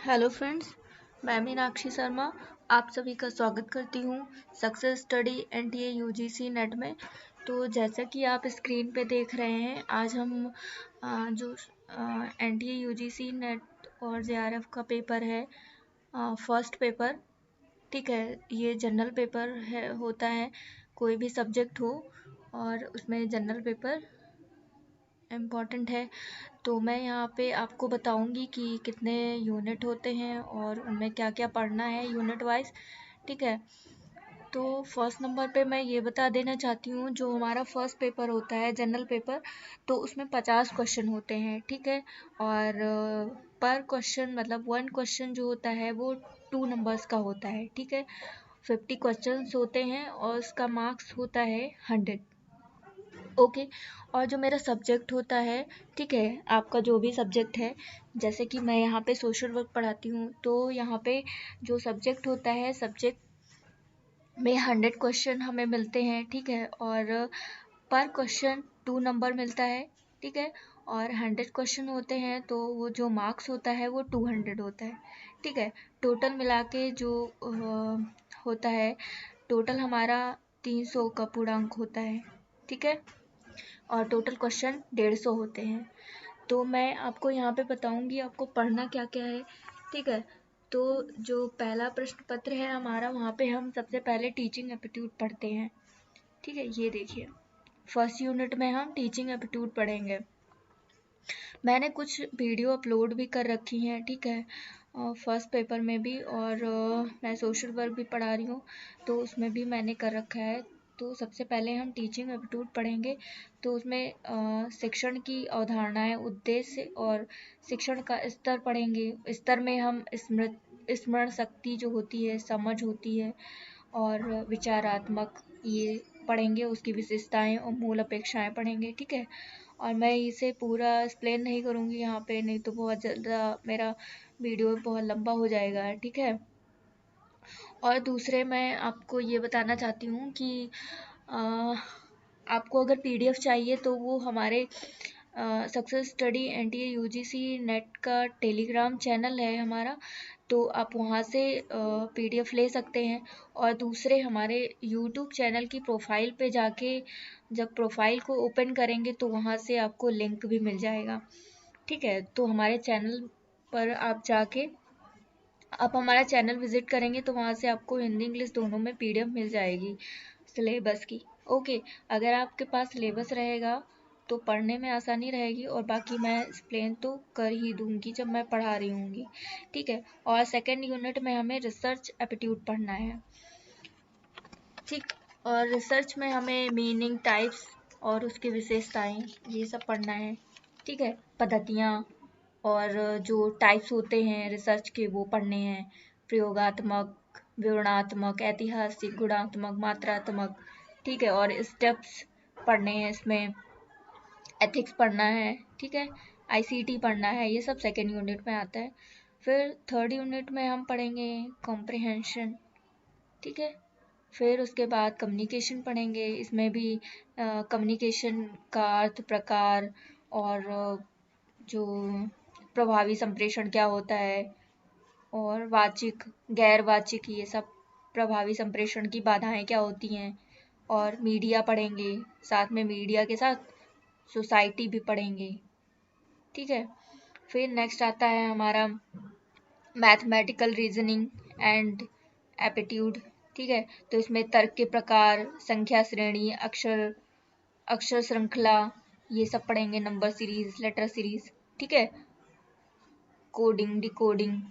Hello friends, मैं मीनाक्षी शर्मा आप सभी का स्वागत करती हूँ success study NTA UGC net में। तो जैसा कि आप स्क्रीन पे देख रहे हैं, आज हम जो एनटीए यूजीसी नेट और जेआरएफ का पेपर है, फर्स्ट पेपर, ठीक है। ये जनरल पेपर होता है, कोई भी सब्जेक्ट हो और उसमें जनरल पेपर इम्पॉर्टेंट है। तो मैं यहाँ पे आपको बताऊंगी कि कितने यूनिट होते हैं और उनमें क्या क्या पढ़ना है यूनिट वाइज, ठीक है। तो फर्स्ट नंबर पे मैं ये बता देना चाहती हूँ, जो हमारा फर्स्ट पेपर होता है जनरल पेपर, तो उसमें 50 क्वेश्चन होते हैं, ठीक है। और पर क्वेश्चन मतलब वन क्वेश्चन जो होता है वो 2 नंबर्स का होता है, ठीक है। 50 क्वेश्चंस होते हैं और उसका मार्क्स होता है 100, ओके। और जो मेरा सब्जेक्ट होता है, ठीक है, आपका जो भी सब्जेक्ट है, जैसे कि मैं यहाँ पे सोशल वर्क पढ़ाती हूँ, तो यहाँ पे जो सब्जेक्ट होता है, सब्जेक्ट में 100 क्वेश्चन हमें मिलते हैं, ठीक है। और पर क्वेश्चन 2 नंबर मिलता है, ठीक है। और 100 क्वेश्चन होते हैं तो वो जो मार्क्स होता है वो 200 होता है, ठीक है। टोटल मिला के जो होता है, टोटल हमारा 300 का पूर्णांक होता है, ठीक है। और टोटल क्वेश्चन 150 होते हैं। तो मैं आपको यहाँ पे बताऊंगी आपको पढ़ना क्या क्या है, ठीक है। तो जो पहला प्रश्न पत्र है हमारा, वहाँ पे हम सबसे पहले टीचिंग एप्टीट्यूड पढ़ते हैं, ठीक है। ये देखिए, फर्स्ट यूनिट में हम टीचिंग एप्टीट्यूड पढ़ेंगे। मैंने कुछ वीडियो अपलोड भी कर रखी हैं, ठीक है, फर्स्ट पेपर में भी, और मैं सोशल वर्क भी पढ़ा रही हूँ, तो उसमें भी मैंने कर रखा है। तो सबसे पहले हम टीचिंग एप्टीट्यूड पढ़ेंगे। तो उसमें शिक्षण की अवधारणाएं, उद्देश्य और शिक्षण का स्तर पढ़ेंगे। स्तर में हम स्मरण शक्ति जो होती है, समझ होती है, और विचारात्मक ये पढ़ेंगे, उसकी विशेषताएं और मूल अपेक्षाएं पढ़ेंगे, ठीक है। और मैं इसे पूरा एक्सप्लेन नहीं करूँगी यहाँ पे, नहीं तो बहुत ज़्यादा मेरा वीडियो बहुत लंबा हो जाएगा, ठीक है। और दूसरे मैं आपको ये बताना चाहती हूँ कि अ, आपको अगर पीडीएफ चाहिए तो वो हमारे success study NTA UGC net का टेलीग्राम चैनल है हमारा, तो आप वहाँ से पीडीएफ ले सकते हैं। और दूसरे हमारे यूट्यूब चैनल की प्रोफाइल पे जाके जब प्रोफाइल को ओपन करेंगे तो वहाँ से आपको लिंक भी मिल जाएगा, ठीक है। तो हमारे चैनल पर आप हमारा चैनल विजिट करेंगे तो वहाँ से आपको हिंदी इंग्लिश दोनों में पीडीएफ मिल जाएगी सिलेबस की, ओके। अगर आपके पास सिलेबस रहेगा तो पढ़ने में आसानी रहेगी, और बाकी मैं एक्सप्लेन तो कर ही दूंगी जब मैं पढ़ा रही होंगी, ठीक है। और सेकेंड यूनिट में हमें रिसर्च एप्टीट्यूड पढ़ना है, ठीक। और रिसर्च में हमें मीनिंग, टाइप्स और उसकी विशेषताएं, ये सब पढ़ना है, ठीक है। पद्धतियाँ और जो टाइप्स होते हैं रिसर्च के वो पढ़ने हैं। प्रयोगात्मक, विवरणात्मक, ऐतिहासिक, गुणात्मक, मात्रात्मक, ठीक है। और स्टेप्स पढ़ने हैं इसमें, एथिक्स पढ़ना है, ठीक है। आईसीटी पढ़ना है, ये सब सेकेंड यूनिट में आता है। फिर थर्ड यूनिट में हम पढ़ेंगे कॉम्प्रिहेंशन, ठीक है। फिर उसके बाद कम्युनिकेशन पढ़ेंगे, इसमें भी कम्युनिकेशन का अर्थ, प्रकार, और जो प्रभावी संप्रेषण क्या होता है, और वाचिक, गैर वाचिक, ये सब प्रभावी संप्रेषण की बाधाएं क्या होती हैं। और मीडिया पढ़ेंगे, साथ में मीडिया के साथ सोसाइटी भी पढ़ेंगे, ठीक है। फिर नेक्स्ट आता है हमारा मैथमेटिकल रीजनिंग एंड एप्टीट्यूड, ठीक है। तो इसमें तर्क के प्रकार, संख्या श्रेणी, अक्षर श्रृंखला, ये सब पढ़ेंगे, नंबर सीरीज, लेटर सीरीज, ठीक है। Coding, decoding,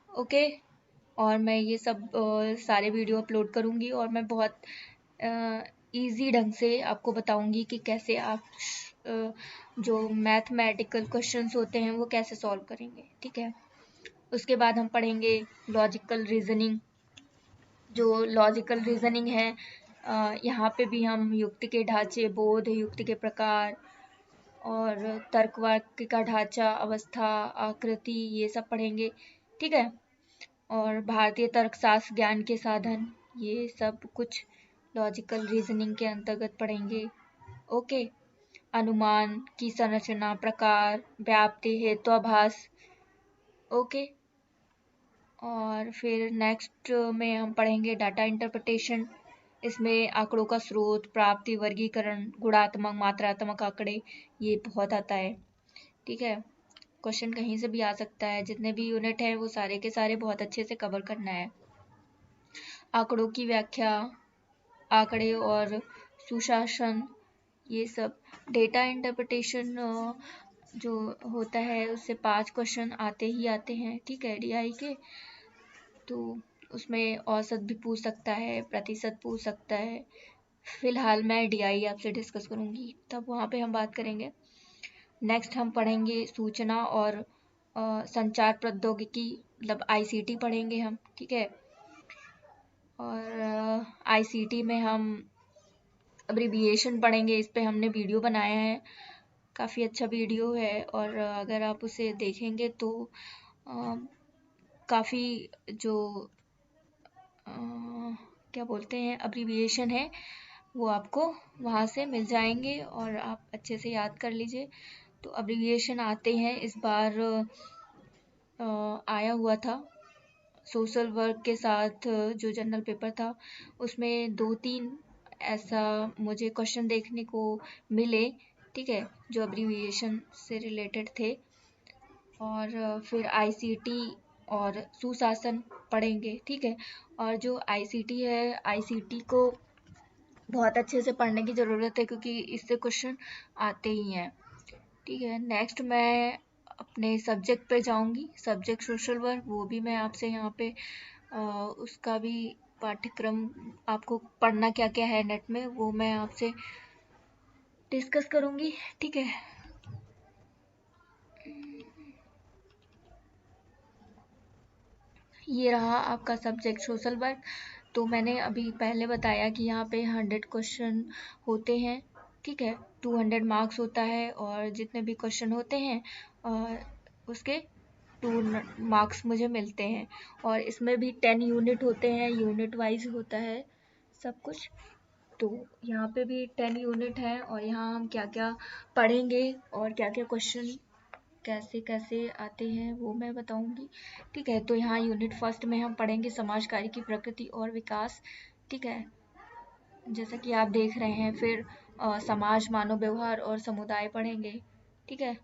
okay. और मैं ये सब सारे वीडियो अपलोड करूँगी, और मैं बहुत इजी ढंग से आपको बताऊँगी कि कैसे आप जो मैथमेटिकल क्वेश्चंस होते हैं वो कैसे सॉल्व करेंगे, ठीक है। उसके बाद हम पढ़ेंगे लॉजिकल रीजनिंग। जो लॉजिकल रीजनिंग है, यहाँ पे भी हम युक्ति के ढांचे, बोध, युक्ति के प्रकार, और तर्क वाक्य का ढांचा, अवस्था, आकृति, ये सब पढ़ेंगे, ठीक है। और भारतीय तर्कशास्त्र, ज्ञान के साधन, ये सब कुछ लॉजिकल रीजनिंग के अंतर्गत पढ़ेंगे, ओके। अनुमान की संरचना, प्रकार, व्याप्ति, हेत्वाभास, ओके। और फिर नेक्स्ट में हम पढ़ेंगे डाटा इंटरप्रिटेशन। इसमें आंकड़ों का स्रोत, प्राप्ति, वर्गीकरण, गुणात्मक, मात्रात्मक आंकड़े, ये बहुत आता है। ठीक है, क्वेश्चन कहीं से भी आ सकता है। जितने भी यूनिट हैं वो सारे के सारे बहुत अच्छे से कवर करना है। आंकड़ों की व्याख्या, आंकड़े और सुशासन, ये सब। डेटा इंटरप्रिटेशन जो होता है उससे 5 क्वेश्चन आते ही आते हैं। ठीक है, डीआई के। तो उसमें औसत भी पूछ सकता है, प्रतिशत पूछ सकता है। फिलहाल मैं डीआई आपसे डिस्कस करूंगी, तब वहाँ पे हम बात करेंगे। नेक्स्ट हम पढ़ेंगे सूचना और संचार प्रौद्योगिकी, मतलब आईसीटी पढ़ेंगे हम। ठीक है, और आईसीटी में हम अब्रिविएशन पढ़ेंगे। इस पे हमने वीडियो बनाया है, काफ़ी अच्छा वीडियो है, और अगर आप उसे देखेंगे तो काफ़ी जो क्या बोलते हैं अब्रिविएशन है वो आपको वहाँ से मिल जाएंगे, और आप अच्छे से याद कर लीजिए। तो अब्रिविएशन आते हैं, इस बार आया हुआ था सोशल वर्क के साथ जो जनरल पेपर था, उसमें 2-3 ऐसा मुझे क्वेश्चन देखने को मिले। ठीक है, जो अब्रिविएशन से रिलेटेड थे। और फिर आईसीटी और सुशासन पढ़ेंगे। ठीक है, और जो आईसीटी है, आईसीटी को बहुत अच्छे से पढ़ने की ज़रूरत है क्योंकि इससे क्वेश्चन आते ही हैं। ठीक है, नेक्स्ट मैं अपने सब्जेक्ट पे जाऊंगी, सब्जेक्ट सोशल वर्क। वो भी मैं आपसे यहाँ पे उसका भी पाठ्यक्रम, आपको पढ़ना क्या क्या है नेट में, वो मैं आपसे डिस्कस करूंगी। ठीक है, ये रहा आपका सब्जेक्ट सोशल वर्क। तो मैंने अभी पहले बताया कि यहाँ पे 100 क्वेश्चन होते हैं। ठीक है, 200 मार्क्स होता है, और जितने भी क्वेश्चन होते हैं उसके 2 मार्क्स मुझे मिलते हैं। और इसमें भी 10 यूनिट होते हैं, यूनिट वाइज होता है सब कुछ। तो यहाँ पे भी 10 यूनिट है, और यहाँ हम क्या क्या पढ़ेंगे और क्या क्या क्वेश्चन कैसे कैसे आते हैं वो मैं बताऊंगी। ठीक है, तो यहाँ यूनिट फर्स्ट में हम पढ़ेंगे समाज कार्य की प्रकृति और विकास। ठीक है, जैसा कि आप देख रहे हैं। फिर समाज, मानव व्यवहार और समुदाय पढ़ेंगे। ठीक है,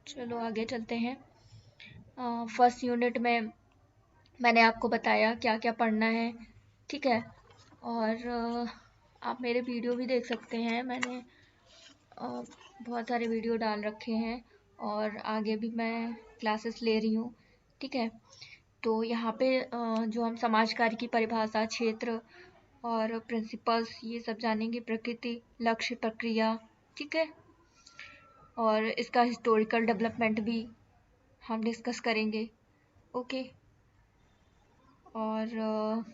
चलो आगे चलते हैं। फर्स्ट यूनिट में मैंने आपको बताया क्या क्या पढ़ना है। ठीक है, और आप मेरे वीडियो भी देख सकते हैं। मैंने बहुत सारे वीडियो डाल रखे हैं, और आगे भी मैं क्लासेस ले रही हूँ। ठीक है, तो यहाँ पे जो हम समाज कार्य की परिभाषा, क्षेत्र और प्रिंसिपल्स, ये सब जानेंगे। प्रकृति, लक्ष्य, प्रक्रिया। ठीक है, और इसका हिस्टोरिकल डेवलपमेंट भी हम डिस्कस करेंगे। ओके, और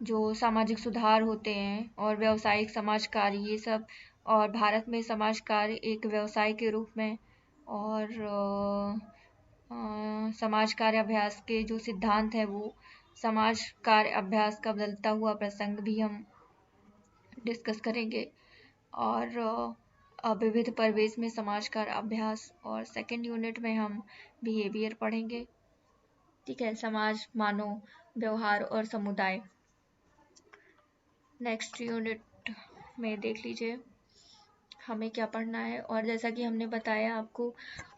जो सामाजिक सुधार होते हैं और व्यावसायिक समाज कार्य, ये सब। और भारत में समाज कार्य एक व्यवसाय के रूप में, और समाज कार्य अभ्यास के जो सिद्धांत हैं वो, समाज कार्य अभ्यास का बदलता हुआ प्रसंग भी हम डिस्कस करेंगे। और विविध परिवेश में समाज कार्य अभ्यास। और सेकेंड यूनिट में हम बिहेवियर पढ़ेंगे। ठीक है, समाज, मानव व्यवहार और समुदाय। नेक्स्ट यूनिट में देख लीजिए हमें क्या पढ़ना है। और जैसा कि हमने बताया आपको,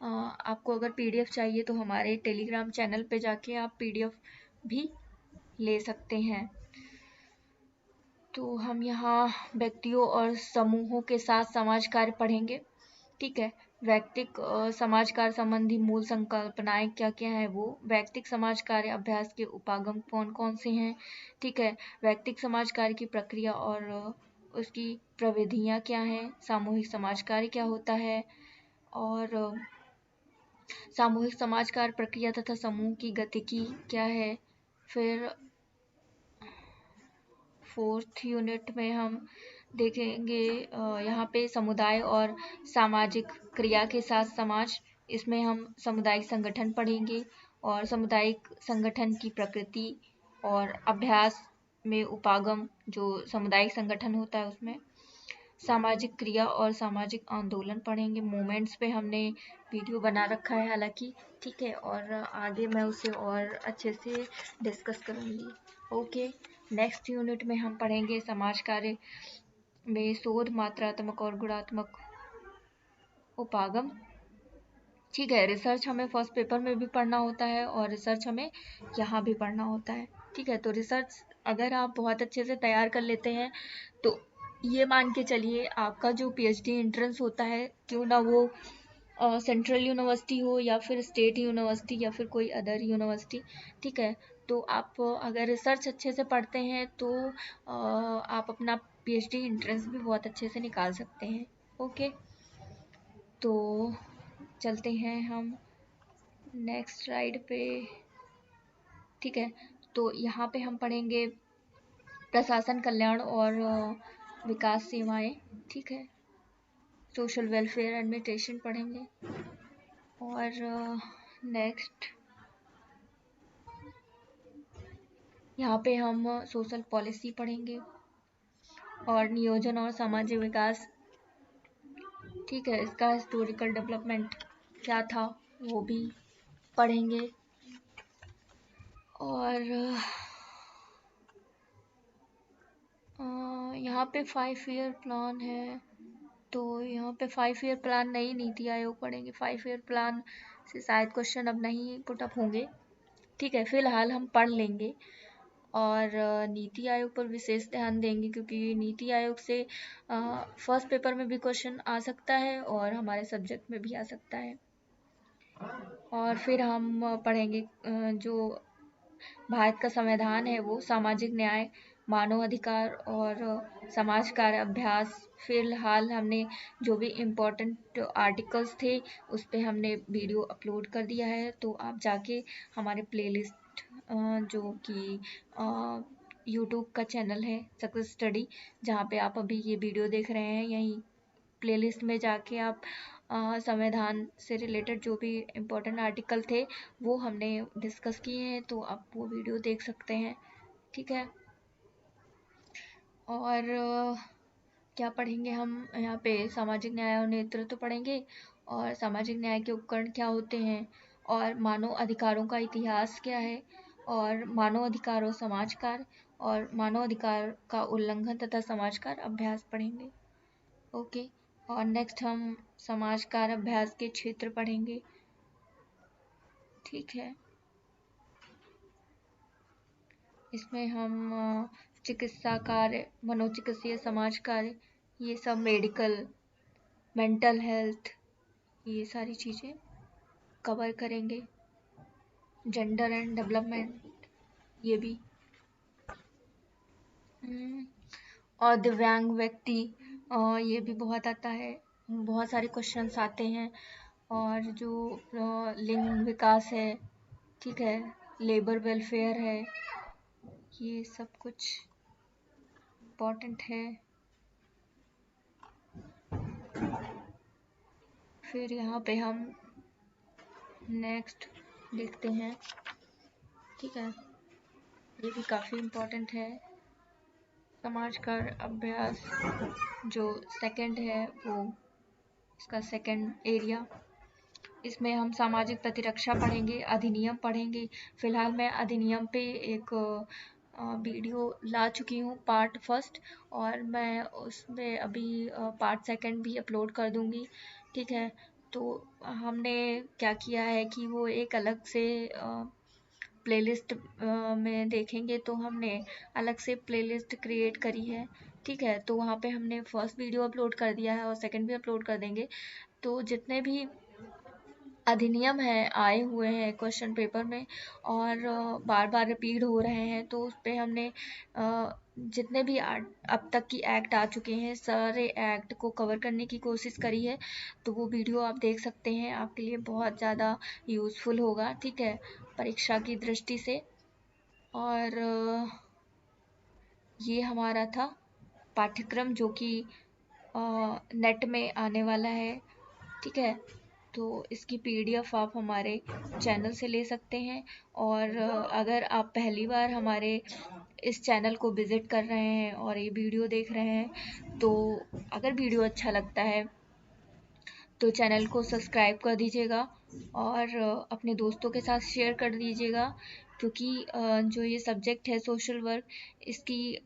आपको अगर पीडीएफ चाहिए तो हमारे टेलीग्राम चैनल पे जाके आप पीडीएफ भी ले सकते हैं। तो हम यहाँ व्यक्तियों और समूहों के साथ समाज कार्य पढ़ेंगे। ठीक है, वैयक्तिक समाज कार्य संबंधी मूल संकल्पनाएं क्या क्या है वो, वैयक्तिक समाज कार्य अभ्यास के उपागम कौन कौन से हैं। ठीक है, वैयक्तिक समाज कार्य की प्रक्रिया और उसकी प्रविधियां क्या हैं, सामूहिक समाज कार्य क्या होता है, और सामूहिक समाज कार्य प्रक्रिया तथा समूह की गतिकी क्या है। फिर फोर्थ यूनिट में हम देखेंगे यहाँ पे समुदाय और सामाजिक क्रिया के साथ समाज। इसमें हम सामुदायिक संगठन पढ़ेंगे, और सामुदायिक संगठन की प्रकृति और अभ्यास में उपागम, जो सामुदायिक संगठन होता है उसमें। सामाजिक क्रिया और सामाजिक आंदोलन पढ़ेंगे। मूवमेंट्स पे हमने वीडियो बना रखा है हालांकि, ठीक है, और आगे मैं उसे और अच्छे से डिस्कस करूँगी। ओके, नेक्स्ट यूनिट में हम पढ़ेंगे समाज कार्य में शोध, मात्रात्मक और गुणात्मक उपागम। ठीक है, रिसर्च हमें फर्स्ट पेपर में भी पढ़ना होता है और रिसर्च हमें यहाँ भी पढ़ना होता है। ठीक है, तो रिसर्च अगर आप बहुत अच्छे से तैयार कर लेते हैं तो ये मान के चलिए आपका जो पीएचडी एंट्रेंस होता है, क्यों ना वो सेंट्रल यूनिवर्सिटी हो या फिर स्टेट यूनिवर्सिटी या फिर कोई अदर यूनिवर्सिटी, ठीक है, तो आप अगर रिसर्च अच्छे से पढ़ते हैं तो आप अपना पीएचडी एंट्रेंस भी बहुत अच्छे से निकाल सकते हैं। ओके, तो चलते हैं हम नेक्स्ट स्लाइड पे। ठीक है, तो यहाँ पे हम पढ़ेंगे प्रशासन, कल्याण और विकास सेवाएं। ठीक है, सोशल वेलफेयर एडमिनिस्ट्रेशन पढ़ेंगे। और नेक्स्ट यहाँ पे हम सोशल पॉलिसी पढ़ेंगे और नियोजन और सामाजिक विकास। ठीक है, इसका हिस्टोरिकल डेवलपमेंट क्या था वो भी पढ़ेंगे। और यहाँ पे 5 ईयर प्लान है, तो यहाँ पे 5 ईयर प्लान नई नीति आयोग पढ़ेंगे। 5 ईयर प्लान से शायद क्वेश्चन अब नहीं पुटअप होंगे। ठीक है, फिलहाल हम पढ़ लेंगे और नीति आयोग पर विशेष ध्यान देंगे क्योंकि नीति आयोग से फर्स्ट पेपर में भी क्वेश्चन आ सकता है और हमारे सब्जेक्ट में भी आ सकता है। और फिर हम पढ़ेंगे जो भारत का संविधान है वो सामाजिक न्याय, मानव अधिकार और समाज कार्य अभ्यास। फिलहाल हमने जो भी इम्पोर्टेंट आर्टिकल्स थे उस पर हमने वीडियो अपलोड कर दिया है, तो आप जाके हमारे प्लेलिस्ट जो कि यूट्यूब का चैनल है सक्सेस स्टडी, जहाँ पे आप अभी ये वीडियो देख रहे हैं, यहीं प्लेलिस्ट में जाके आप संविधान से रिलेटेड जो भी इम्पोर्टेंट आर्टिकल थे वो हमने डिस्कस किए हैं, तो आप वो वीडियो देख सकते हैं। ठीक है, और क्या पढ़ेंगे हम यहाँ पे, सामाजिक न्याय और नेतृत्व पढ़ेंगे और सामाजिक न्याय के उपकरण क्या होते हैं और मानव अधिकारों का इतिहास क्या है और मानव अधिकार और समाज कार्य और मानव अधिकार का उल्लंघन तथा समाज कार्य अभ्यास पढ़ेंगे। ओके, और नेक्स्ट हम समाज कार्य अभ्यास के क्षेत्र पढ़ेंगे। ठीक है, इसमें हम चिकित्सा कार्य, मनोचिकित्सीय समाज कार्य, ये सब मेडिकल, मेंटल हेल्थ, ये सारी चीज़ें कवर करेंगे। जेंडर एंड डेवलपमेंट ये भी। और दिव्यांग व्यक्ति ये भी बहुत आता है, बहुत सारे क्वेश्चंस आते हैं। और जो लिंग विकास है, ठीक है, लेबर वेलफेयर है, ये सब कुछ इम्पोर्टेंट है। फिर यहाँ पे हम नेक्स्ट देखते हैं। ठीक है, ये भी काफ़ी इम्पोर्टेंट है। समाज का अभ्यास जो सेकंड है वो इसका सेकंड एरिया, इसमें हम सामाजिक प्रतिरक्षा पढ़ेंगे, अधिनियम पढ़ेंगे। फिलहाल मैं अधिनियम पे एक वीडियो ला चुकी हूँ पार्ट फर्स्ट, और मैं उसमें अभी पार्ट सेकंड भी अपलोड कर दूँगी। ठीक है, तो हमने क्या किया है कि वो एक अलग से प्लेलिस्ट में देखेंगे, तो हमने अलग से प्लेलिस्ट क्रिएट करी है। ठीक है, तो वहाँ पे हमने फर्स्ट वीडियो अपलोड कर दिया है और सेकंड भी अपलोड कर देंगे। तो जितने भी अधिनियम है आए हुए हैं क्वेश्चन पेपर में और बार बार रिपीट हो रहे हैं, तो उस पर हमने जितने भी अब तक की एक्ट आ चुके हैं सारे एक्ट को कवर करने की कोशिश करी है। तो वो वीडियो आप देख सकते हैं, आपके लिए बहुत ज़्यादा यूज़फुल होगा। ठीक है, परीक्षा की दृष्टि से। और ये हमारा था पाठ्यक्रम जो कि नेट में आने वाला है। ठीक है, तो इसकी पीडीएफ आप हमारे चैनल से ले सकते हैं। और अगर आप पहली बार हमारे इस चैनल को विज़िट कर रहे हैं और ये वीडियो देख रहे हैं, तो अगर वीडियो अच्छा लगता है तो चैनल को सब्सक्राइब कर दीजिएगा और अपने दोस्तों के साथ शेयर कर दीजिएगा, क्योंकि जो ये सब्जेक्ट है सोशल वर्क, इसकी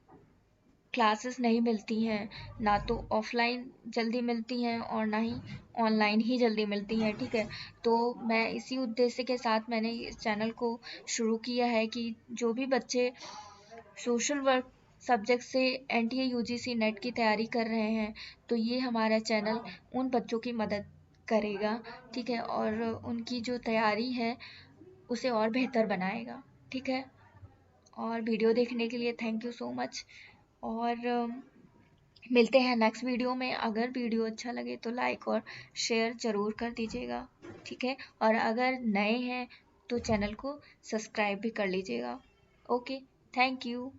क्लासेस नहीं मिलती हैं, ना तो ऑफलाइन जल्दी मिलती हैं और ना ही ऑनलाइन ही जल्दी मिलती हैं। ठीक है, तो मैं इसी उद्देश्य के साथ मैंने इस चैनल को शुरू किया है कि जो भी बच्चे सोशल वर्क सब्जेक्ट से एनटीए यूजीसी नेट की तैयारी कर रहे हैं, तो ये हमारा चैनल उन बच्चों की मदद करेगा। ठीक है, और उनकी जो तैयारी है उसे और बेहतर बनाएगा। ठीक है, और वीडियो देखने के लिए थैंक यू सो मच, और मिलते हैं नेक्स्ट वीडियो में। अगर वीडियो अच्छा लगे तो लाइक और शेयर ज़रूर कर दीजिएगा। ठीक है, और अगर नए हैं तो चैनल को सब्सक्राइब भी कर लीजिएगा। Okay, thank you.